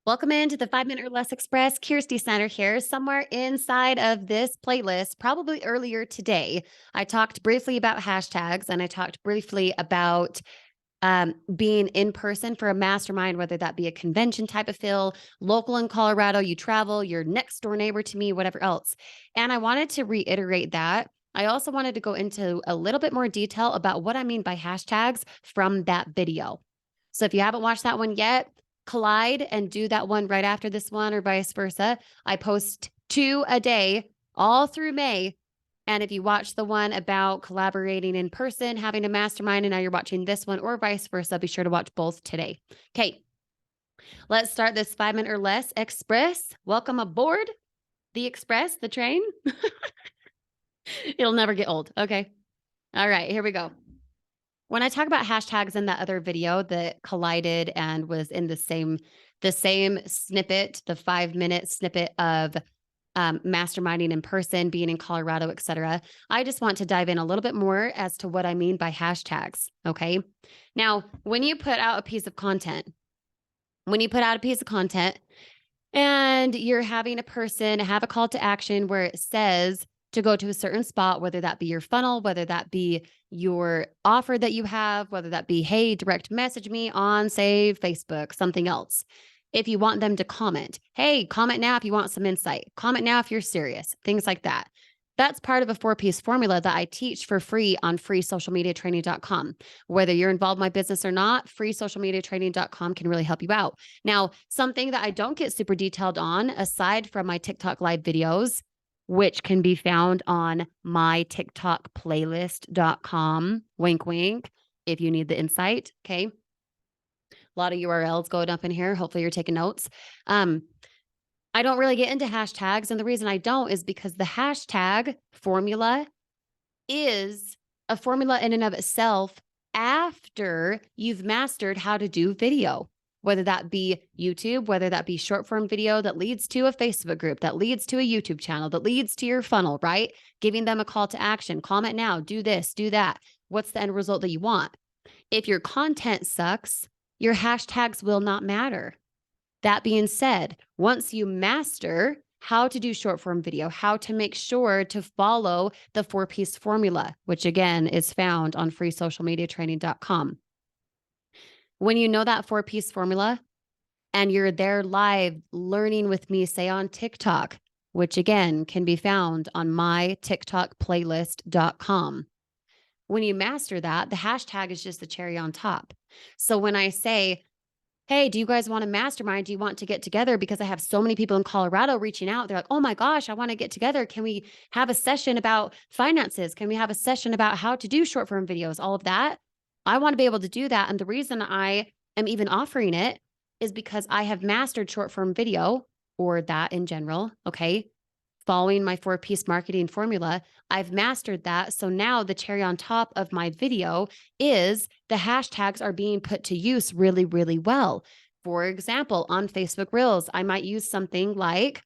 Welcome into the 5 Minute or Less Express. Kirsty Center here. Somewhere inside of this playlist, probably earlier today, I talked briefly about hashtags and I talked briefly about being in person for a mastermind, whether that be a convention type of feel, local in Colorado, you travel, your next door neighbor to me, whatever else. And I wanted to reiterate that. I also wanted to go into a little bit more detail about what I mean by hashtags from that video. So if you haven't watched that one yet, collide and do that one right after this one or vice versa. I post 2 a day all through May. And if you watch the one about collaborating in person, having a mastermind, and now you're watching this one or vice versa, be sure to watch both today. Okay, let's start this 5 minute or less express. Welcome aboard the express, the train. It'll never get old. Okay. All right, here we go. When I talk about hashtags in that other video that collided and was in the same snippet, the 5 minute snippet of masterminding in person, being in Colorado, et cetera, I just want to dive in a little bit more as to what I mean by hashtags. Okay. Now, when you put out a piece of content, and you're having a person have a call to action where it says to go to a certain spot, whether that be your funnel, whether that be your offer that you have, whether that be, hey, direct message me on, say, Facebook, something else. If you want them to comment, hey, comment now if you want some insight, comment now if you're serious, things like that. That's part of a 4-piece formula that I teach for free on freesocialmediatraining.com. Whether you're involved in my business or not, freesocialmediatraining.com can really help you out. Now, something that I don't get super detailed on, aside from my TikTok live videos, which can be found on my TikTok playlist.com, wink, wink, if you need the insight. Okay. A lot of URLs going up in here. Hopefully you're taking notes. I don't really get into hashtags. And the reason I don't is because the hashtag formula is a formula in and of itself after you've mastered how to do video, whether that be YouTube, whether that be short form video that leads to a Facebook group, that leads to a YouTube channel, that leads to your funnel, right? Giving them a call to action, comment now, do this, do that. What's the end result that you want? If your content sucks, your hashtags will not matter. That being said, once you master how to do short form video, how to make sure to follow the 4-piece formula, which again is found on freesocialmediatraining.com. When you know that 4-piece formula and you're there live learning with me, say on TikTok, which again can be found on my TikTok playlist.com. When you master that, the hashtag is just the cherry on top. So when I say, hey, do you guys want to mastermind? Do you want to get together? Because I have so many people in Colorado reaching out. They're like, oh my gosh, I want to get together. Can we have a session about finances? Can we have a session about how to do short form videos? All of that. I want to be able to do that. And the reason I am even offering it is because I have mastered short form video or that in general. Okay. Following my 4-piece marketing formula, I've mastered that. So now the cherry on top of my video is the hashtags are being put to use really, really well. For example, on Facebook Reels, I might use something like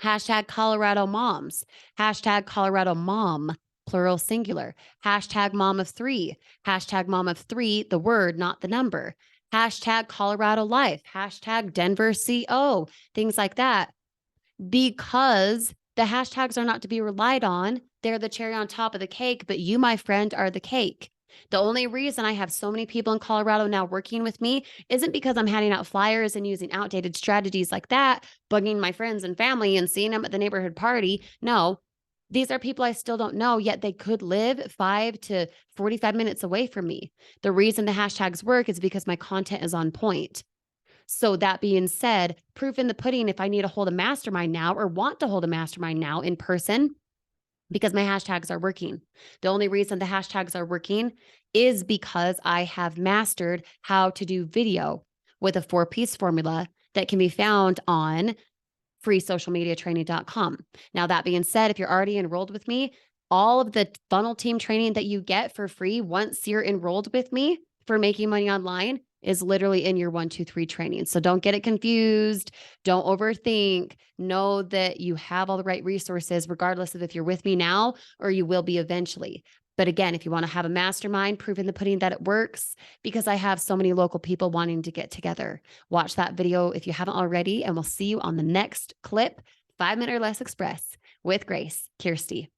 hashtag Colorado moms, hashtag Colorado mom, plural singular, hashtag mom of 3, hashtag mom of 3, the word, not the number, hashtag Colorado life, hashtag Denver CO, things like that. Because the hashtags are not to be relied on. They're the cherry on top of the cake, but you, my friend, are the cake. The only reason I have so many people in Colorado now working with me isn't because I'm handing out flyers and using outdated strategies like that, bugging my friends and family and seeing them at the neighborhood party. No, these are people I still don't know, yet they could live 5 to 45 minutes away from me. The reason the hashtags work is because my content is on point. So that being said, proof in the pudding, if I need to hold a mastermind now or want to hold a mastermind now in person, because my hashtags are working. The only reason the hashtags are working is because I have mastered how to do video with a 4-piece formula that can be found on freesocialmediatraining.com. Now, that being said, if you're already enrolled with me, all of the funnel team training that you get for free once you're enrolled with me for making money online is literally in your 1, 2, 3 training. So don't get it confused. Don't overthink. Know that you have all the right resources, regardless of if you're with me now or you will be eventually. But again, if you want to have a mastermind, proof in the pudding that it works, because I have so many local people wanting to get together. Watch that video if you haven't already, and we'll see you on the next clip, 5 Minute or Less Express with Grace Kirsty.